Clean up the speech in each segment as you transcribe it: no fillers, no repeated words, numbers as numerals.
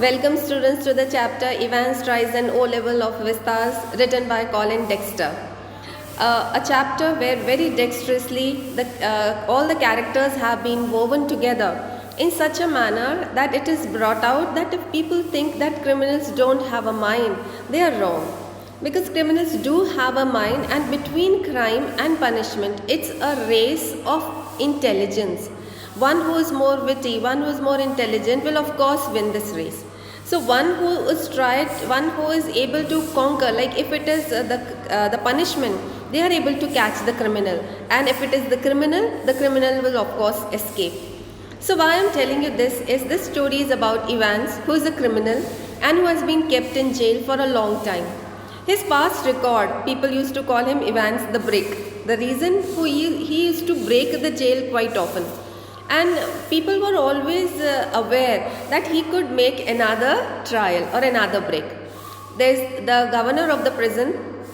Welcome students to the chapter Evans tries an O-level of Vistas written by Colin Dexter. A chapter where very dexterously all the characters have been woven together in such a manner that it is brought out that if people think that criminals don't have a mind, they are wrong. Because criminals do have a mind, and between crime and punishment, it's a race of intelligence. One who is more witty, one who is more intelligent will of course win this race. So one who is tried, one who is able to conquer, like if it is the punishment, they are able to catch the criminal, and if it is the criminal will of course escape. So why I am telling you this story is about Evans, who is a criminal and who has been kept in jail for a long time. His past record, people used to call him Evans the Brick. The reason he used to break the jail quite often. And people were always aware that he could make another trial or another break. There's the governor of the prison.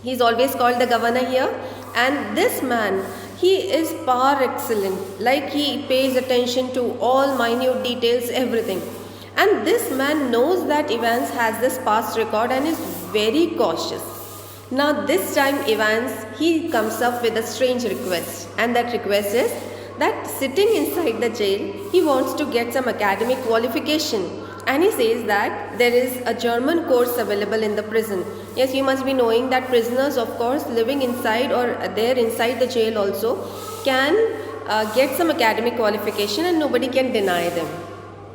He's always called the governor here. And this man, he is par excellent. Like he pays attention to all minute details, everything. And this man knows that Evans has this past record and is very cautious. Now this time Evans, he comes up with a strange request. And that request is that sitting inside the jail, he wants to get some academic qualification. And he says that there is a German course available in the prison. Yes, you must be knowing that prisoners, of course, living inside or there inside the jail also can get some academic qualification and nobody can deny them.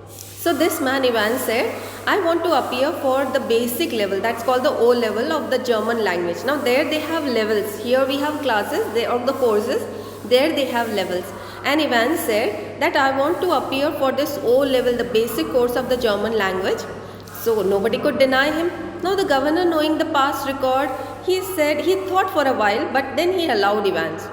So this man Evans said, I want to appear for the basic level, that's called the O level of the German language. Now there they have levels. Here we have classes, they are the courses, there they have levels. And Evans said that I want to appear for this O level, the basic course of the German language. So nobody could deny him. Now the governor, knowing the past record, he thought for a while, but then he allowed Evans.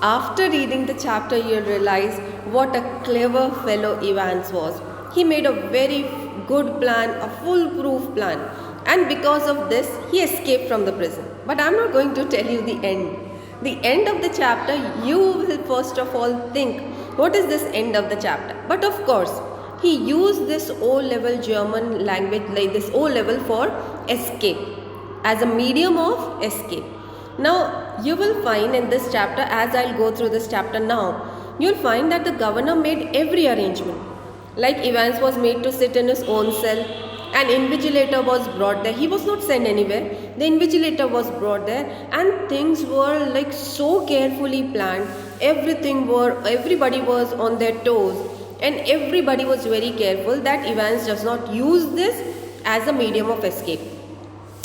After reading the chapter, you'll realize what a clever fellow Evans was. He made a very good plan, a foolproof plan. And because of this, he escaped from the prison. But I'm not going to tell you the end. The end of the chapter, you will first of all think, what is this end of the chapter? But of course, he used this O-level German language, like this O-level for escape, as a medium of escape. Now, you will find in this chapter, as I'll go through this chapter now, you'll find that the governor made every arrangement. Like Evans was made to sit in his own cell. An invigilator was brought there. He was not sent anywhere. The invigilator was brought there, and things were like so carefully planned. Everybody was on their toes, and everybody was very careful that Evans does not use this as a medium of escape.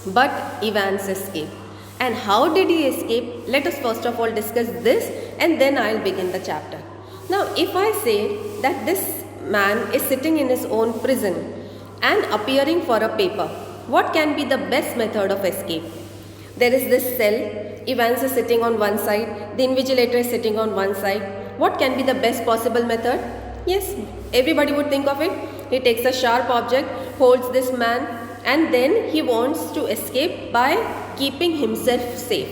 But Evans escaped. And how did he escape? Let us first of all discuss this, and then I'll begin the chapter. Now, if I say that this man is sitting in his own prison and appearing for a paper, what can be the best method of escape? There is this cell, Evans is sitting on one side, the invigilator is sitting on one side. What can be the best possible method? Yes, everybody would think of it. He takes a sharp object, holds this man, and then he wants to escape by keeping himself safe.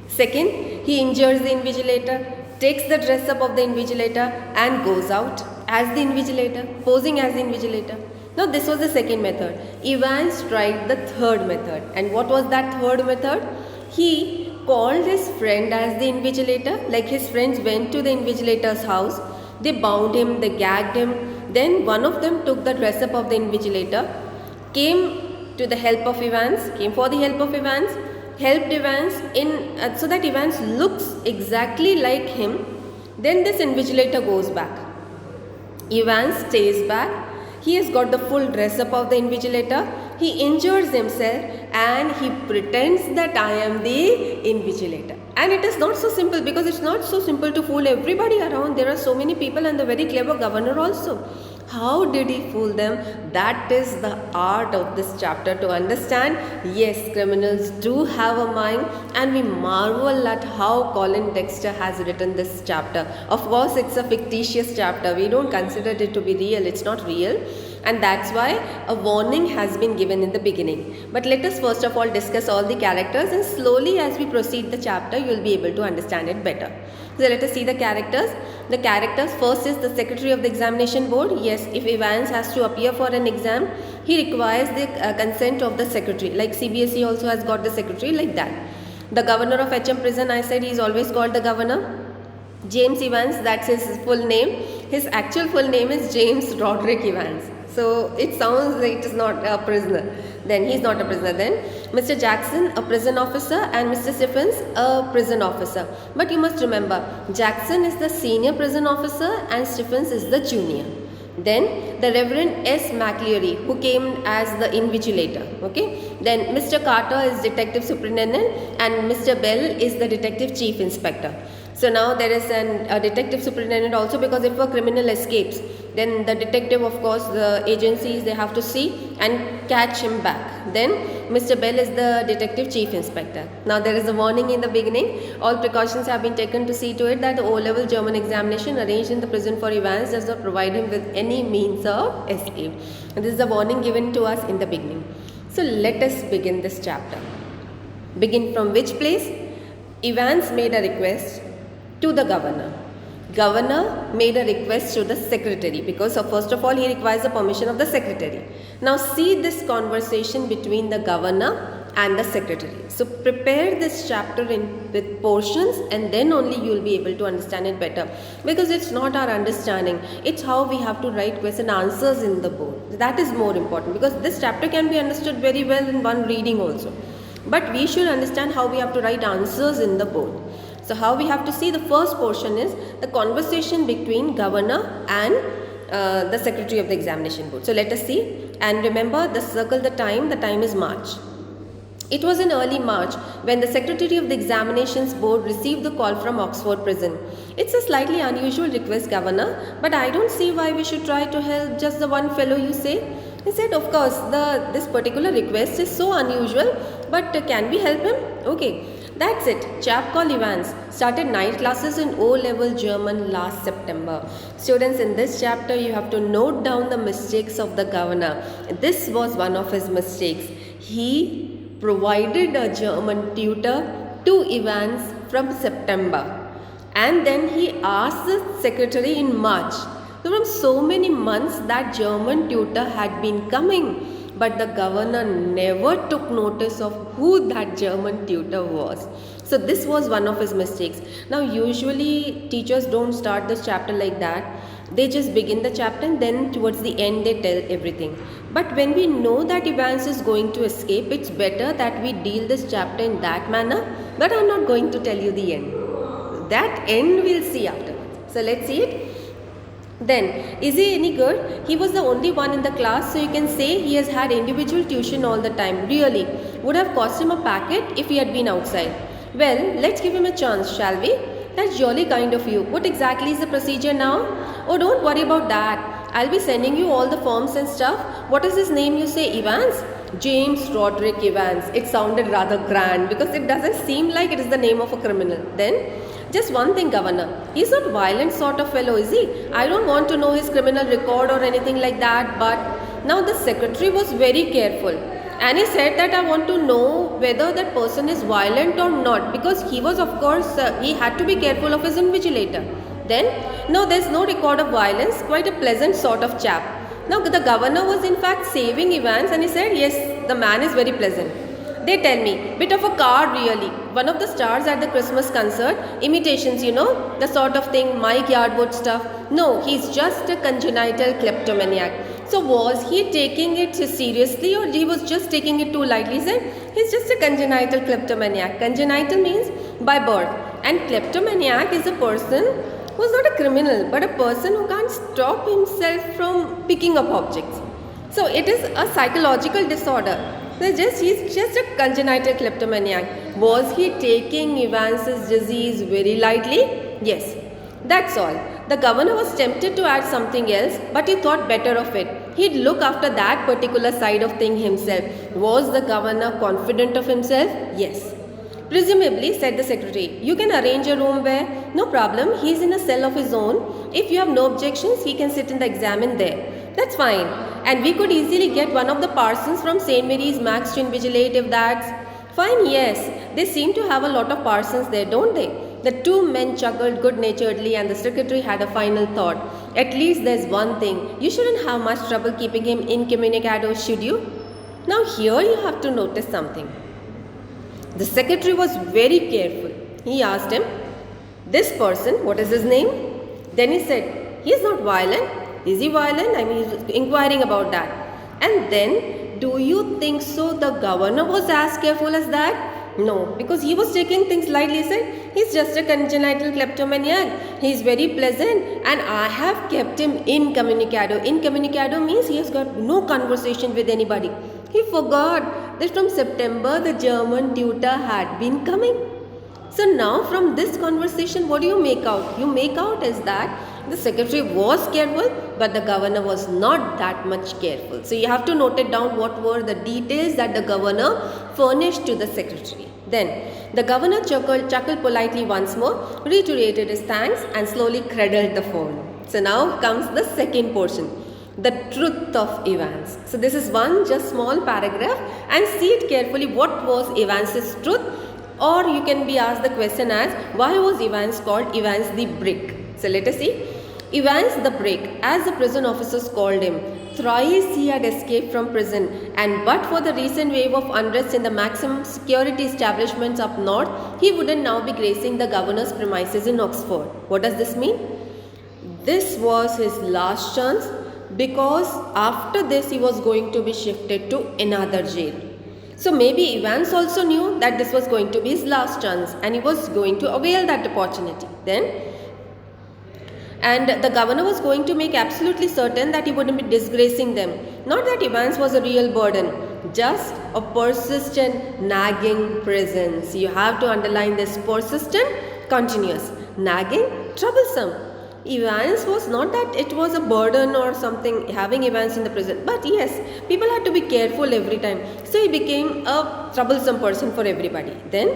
Second, he injures the invigilator, takes the dress up of the invigilator and goes out as the invigilator, posing as the invigilator. Now this was the second method. Evans tried the third method. And what was that third method? He called his friend as the invigilator. Like his friends went to the invigilator's house. They bound him, they gagged him. Then one of them took the dress up of the invigilator, came to the help of Evans, came for the help of Evans, helped Evans in so that Evans looks exactly like him. Then this invigilator goes back. Evans stays back. He has got the full dress up of the invigilator. He injures himself and he pretends that I am the invigilator. And it is not so simple, because it's not so simple to fool everybody around. There are so many people and the very clever governor also. How did he fool them? That is the art of this chapter to understand. Yes, criminals do have a mind, and we marvel at how Colin Dexter has written this chapter. Of course, it's a fictitious chapter. We don't consider it to be real. It's not real. And that's why a warning has been given in the beginning. But let us first of all discuss all the characters, and slowly as we proceed the chapter, you will be able to understand it better. So let us see the characters. The characters, first is the secretary of the examination board. Yes, if Evans has to appear for an exam, he requires the consent of the secretary. Like CBSE also has got the secretary like that. The governor of HM prison, I said he is always called the governor. James Evans, that's his full name. His actual full name is James Roderick Evans. So it sounds like it is not a prisoner. Then he is not a prisoner. Then Mr. Jackson, a prison officer, and Mr. Stephens, a prison officer. But you must remember, Jackson is the senior prison officer and Stephens is the junior. Then the Reverend S. McCleary, who came as the invigilator. Okay. Then Mr. Carter is detective superintendent and Mr. Bell is the detective chief inspector. So now there is a detective superintendent also, because if a criminal escapes, then the detective, of course, the agencies, they have to see and catch him back. Then Mr. Bell is the detective chief inspector. Now there is a warning in the beginning. All precautions have been taken to see to it that the O-level German examination arranged in the prison for Evans does not provide him with any means of escape. And this is a warning given to us in the beginning. So let us begin this chapter. Begin from which place? Evans made a request to the governor. Governor made a request to the secretary, because first of all he requires the permission of the secretary. Now see this conversation between the governor and the secretary. So prepare this chapter with portions, and then only you will be able to understand it better, because it's not our understanding, it's how we have to write question answers in the board. That is more important, because this chapter can be understood very well in one reading also, but we should understand how we have to write answers in the board. So how we have to see, the first portion is the conversation between governor and the secretary of the examination board. So let us see, and remember, circle the time is March. It was in early March when the secretary of the examinations board received the call from Oxford prison. It's a slightly unusual request, governor, but I don't see why we should try to help just the one fellow you say. He said, of course, this particular request is so unusual, but can we help him? Okay. That's it. Chap called Evans started 9 classes in O-level German last September. Students, in this chapter you have to note down the mistakes of the governor. This was one of his mistakes. He provided a German tutor to Evans from September, and then he asked the secretary in March. So from so many months that German tutor had been coming, but the governor never took notice of who that German tutor was. So this was one of his mistakes. Now usually teachers don't start this chapter like that. They just begin the chapter and then towards the end they tell everything. But when we know that Evans is going to escape, it's better that we deal this chapter in that manner. But I'm not going to tell you the end. That end we'll see afterwards. So let's see it. Then, is he any good? He was the only one in the class, so you can say he has had individual tuition all the time. Really, would have cost him a packet if he had been outside. Well, let's give him a chance, shall we? That's jolly kind of you. What exactly is the procedure now? Oh, don't worry about that. I'll be sending you all the forms and stuff. What is his name you say, Evans? James Roderick Evans. It sounded rather grand because it doesn't seem like it is the name of a criminal. Then, just one thing, governor. He's not violent sort of fellow, is he? I don't want to know his criminal record or anything like that, but now the secretary was very careful. And he said that I want to know whether that person is violent or not, because he was, of course, he had to be careful of his invigilator. Then, no, there's no record of violence, quite a pleasant sort of chap. Now, the governor was in fact saving Evans, and he said, yes, the man is very pleasant. They tell me, bit of a card really. One of the stars at the Christmas concert, imitations, you know, the sort of thing, Mike Yardwood stuff. No, he's just a congenital kleptomaniac. So was he taking it seriously or he was just taking it too lightly? He said, he's just a congenital kleptomaniac. Congenital means by birth. And kleptomaniac is a person who's not a criminal, but a person who can't stop himself from picking up objects. So it is a psychological disorder. So he's just a congenital kleptomaniac. Was he taking Evans's disease very lightly? Yes. That's all. The governor was tempted to add something else, but he thought better of it. He'd look after that particular side of thing himself. Was the governor confident of himself? Yes. Presumably, said the secretary, you can arrange a room where, no problem, he's in a cell of his own. If you have no objections, he can sit in the exam in there. That's fine. And we could easily get one of the parsons from St. Mary's Max to invigilate if that's fine. Yes, they seem to have a lot of parsons there, don't they? The two men chuckled good-naturedly and the secretary had a final thought. At least there's one thing. You shouldn't have much trouble keeping him incommunicado, should you? Now here you have to notice something. The secretary was very careful. He asked him, this person, what is his name? Then he said, he is not violent. Is he violent? I mean, he's inquiring about that. And then, do you think so the governor was as careful as that? No, because he was taking things lightly. He said, he's just a congenital kleptomaniac. He is very pleasant and I have kept him incommunicado. Incommunicado means he has got no conversation with anybody. He forgot that from September the German tutor had been coming. So now from this conversation, what do you make out? You make out is that the secretary was careful, but the governor was not that much careful. So you have to note it down what were the details that the governor furnished to the secretary. Then the governor chuckled politely once more, reiterated his thanks and slowly cradled the phone. So now comes the second portion. The truth of Evans. So this is one just small paragraph and see it carefully what was Evans's truth, or you can be asked the question as why was Evans called Evans the Brick. So let us see. Evans the Brick, as the prison officers called him. Thrice he had escaped from prison, and but for the recent wave of unrest in the maximum security establishments up north, he wouldn't now be gracing the governor's premises in Oxford. What does this mean? This was his last chance, because after this he was going to be shifted to another jail. So maybe Evans also knew that this was going to be his last chance and he was going to avail that opportunity. And the governor was going to make absolutely certain that he wouldn't be disgracing them. Not that Evans was a real burden, just a persistent, nagging presence. You have to underline this: persistent, continuous, nagging, troublesome. Evans was not that it was a burden or something having Evans in the prison, but yes, people had to be careful every time. So he became a troublesome person for everybody. Then,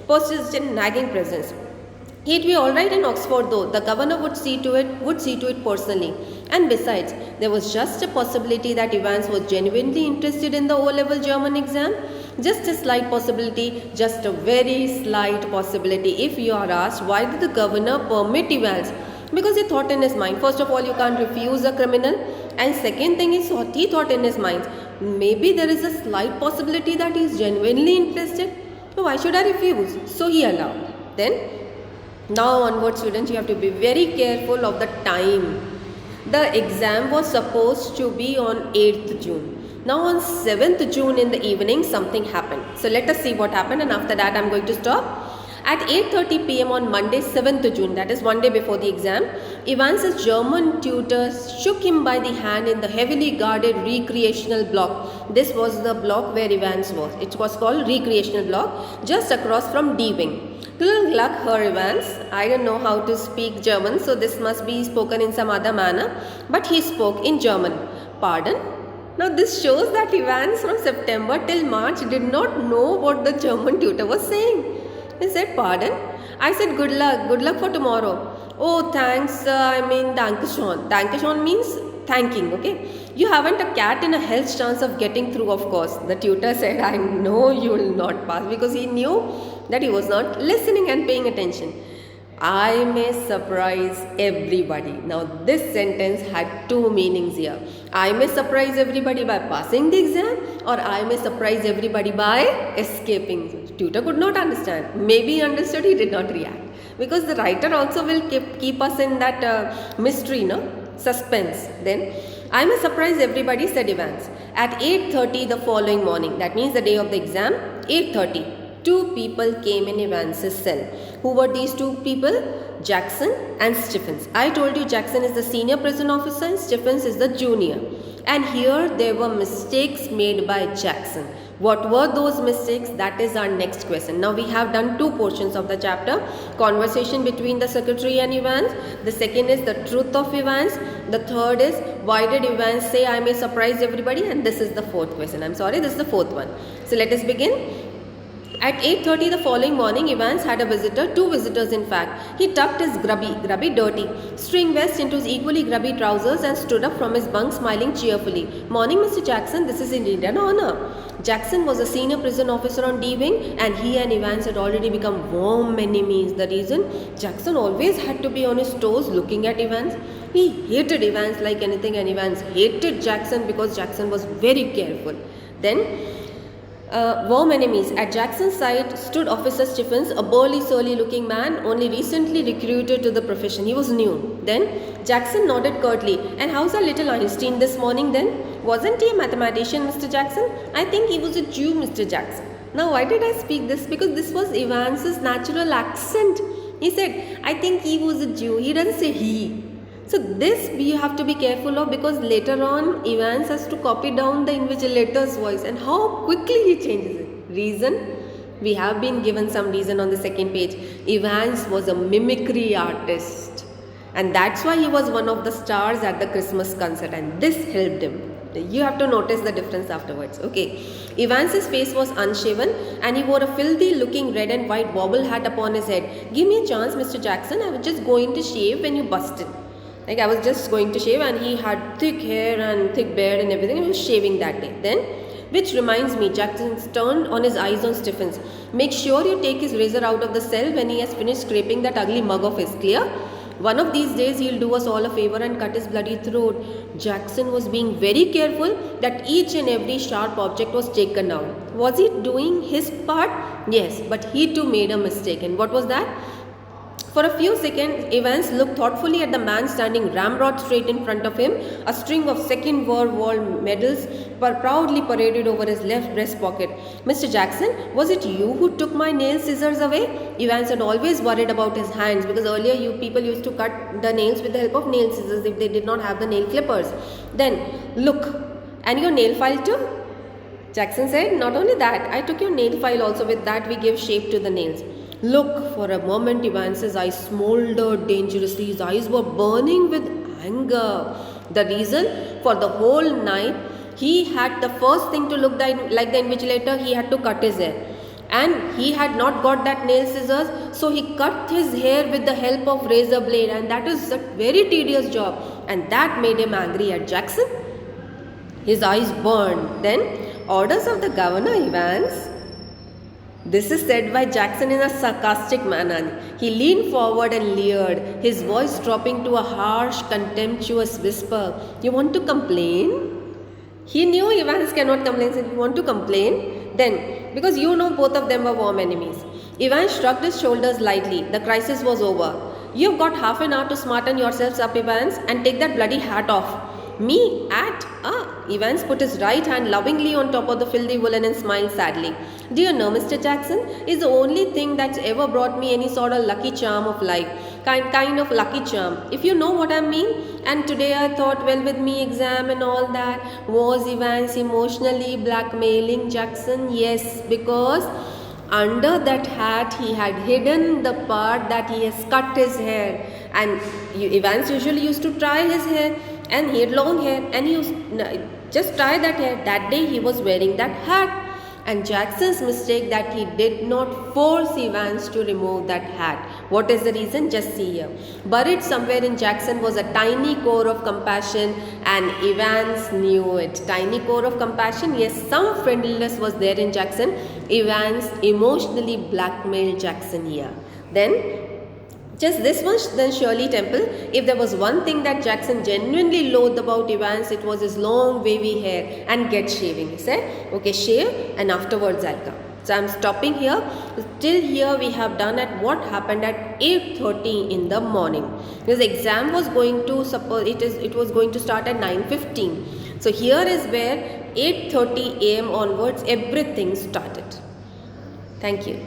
persistent, nagging presence. He'd be alright in Oxford though. The governor would see to it personally. And besides, there was just a possibility that Evans was genuinely interested in the O-level German exam. Just a slight possibility, just a very slight possibility. If you are asked, why did the governor permit Evans? Because he thought in his mind, first of all, you can't refuse a criminal. And second thing is, he thought in his mind, maybe there is a slight possibility that he is genuinely interested. So why should I refuse? So he allowed. Then, now onward students, you have to be very careful of the time. The exam was supposed to be on 8th June. Now on 7th June in the evening, something happened. So let us see what happened, and after that I am going to stop. At 8:30 p.m. on Monday 7th June, that is one day before the exam, Evans's German tutors shook him by the hand in the heavily guarded recreational block. This was the block where Evans was. It was called recreational block, just across from D wing. Good luck, Herr Evans. I don't know how to speak German, so this must be spoken in some other manner. But he spoke in German. Pardon? Now this shows that Evans from September till March did not know what the German tutor was saying. He said, pardon? I said, good luck for tomorrow. Oh, thanks, Dankeschön. Dankeschön means thanking, okay? You haven't a cat in a hell's chance of getting through, of course. The tutor said, I know you will not pass, because he knew that he was not listening and paying attention. I may surprise everybody. Now this sentence had two meanings here. I may surprise everybody by passing the exam, or I may surprise everybody by escaping. Tutor could not understand. Maybe he understood, he did not react. Because the writer also will keep us in that mystery, suspense. Then, I may surprise everybody, said Evans. At 8:30 the following morning, that means the day of the exam, 8:30. Two people came in Evans's cell. Who were these two people? Jackson and Stephens. I told you Jackson is the senior prison officer and Stephens is the junior. And here there were mistakes made by Jackson. What were those mistakes? That is our next question. Now we have done two portions of the chapter. Conversation between the secretary and Evans. The second is the truth of Evans. The third is why did Evans say I may surprise everybody? And this is the fourth question. I'm sorry, this is the fourth one. So let us begin. At 8:30 the following morning, Evans had a visitor, two visitors in fact. He tucked his grubby dirty string vest into his equally grubby trousers and stood up from his bunk smiling cheerfully. Morning, Mr. Jackson, this is indeed an honor. Jackson was a senior prison officer on D Wing, and he and Evans had already become warm enemies. The reason? Jackson always had to be on his toes looking at Evans. He hated Evans like anything, and Evans hated Jackson because Jackson was very careful. Then, warm enemies. At Jackson's side stood Officer Stephens, a burly, surly looking man, only recently recruited to the profession. He was new. Then Jackson nodded curtly. And how's our little Einstein this morning then? Wasn't he a mathematician, Mr. Jackson? I think he was a Jew, Mr. Jackson. Now, why did I speak this? Because this was Evans's natural accent. He said, I think he was a Jew. He doesn't say he. So this you have to be careful of, because later on Evans has to copy down the invigilator's voice, and how quickly he changes it. Reason? We have been given some reason on the second page. Evans was a mimicry artist, and that's why he was one of the stars at the Christmas concert, and this helped him. You have to notice the difference afterwards. Okay. Evans's face was unshaven and he wore a filthy looking red and white bobble hat upon his head. Give me a chance, Mr. Jackson. I was just going to shave when you busted. Like, I was just going to shave, and he had thick hair and thick beard and everything. He was shaving that day. Then, which reminds me, Jackson turned on his eyes on Stephens. Make sure you take his razor out of the cell when he has finished scraping that ugly mug of his. Clear? One of these days he'll do us all a favor and cut his bloody throat. Jackson was being very careful that each and every sharp object was taken out. Was he doing his part? Yes, but he too made a mistake. And what was that? For a few seconds, Evans looked thoughtfully at the man standing ramrod straight in front of him. A string of Second World War medals were proudly paraded over his left breast pocket. Mr. Jackson, was it you who took my nail scissors away? Evans had always worried about his hands, because earlier people used to cut the nails with the help of nail scissors if they did not have the nail clippers. Then, look, and your nail file too? Jackson said, not only that, I took your nail file also. With that we gave shape to the nails. Look, for a moment Evans's eyes smoldered dangerously. His eyes were burning with anger. The reason? For the whole night, he had the first thing to look like the invigilator, he had to cut his hair. And he had not got that nail scissors, so he cut his hair with the help of razor blade, and that is a very tedious job. And that made him angry at Jackson. His eyes burned. Then, orders of the governor, Evans. This is said by Jackson in a sarcastic manner. He leaned forward and leered, his voice dropping to a harsh, contemptuous whisper. You want to complain? He knew Evans cannot complain. Said, you want to complain? Then, because you know both of them were warm enemies. Evans shrugged his shoulders lightly. The crisis was over. You've got half an hour to smarten yourselves up, Evans, and take that bloody hat off. Me? At? Evans put his right hand lovingly on top of the filthy woolen and smiled sadly. Do you know, Mr. Jackson, is the only thing that's ever brought me any sort of lucky charm of life. Kind of lucky charm, if you know what I mean. And today I thought, well, with me exam and all that, was Evans emotionally blackmailing Jackson? Yes, because under that hat he had hidden the part that he has cut his hair. And Evans usually used to tie his hair, and he had long hair, and he used just tie that hair. That day he was wearing that hat. And Jackson's mistake that he did not force Evans to remove that hat. What is the reason? Just see here. Buried somewhere in Jackson was a tiny core of compassion, and Evans knew it. Tiny core of compassion, yes, some friendliness was there in Jackson. Evans emotionally blackmailed Jackson here. Then, just this one, then Shirley Temple. If there was one thing that Jackson genuinely loathed about Evans, it was his long wavy hair and get shaving. He said, okay, shave, and afterwards I'll come. So I'm stopping here. Till here we have done at what happened at 8:30 in the morning. His exam was going to it was going to start at 9:15. So here is where 8:30 a.m. onwards everything started. Thank you.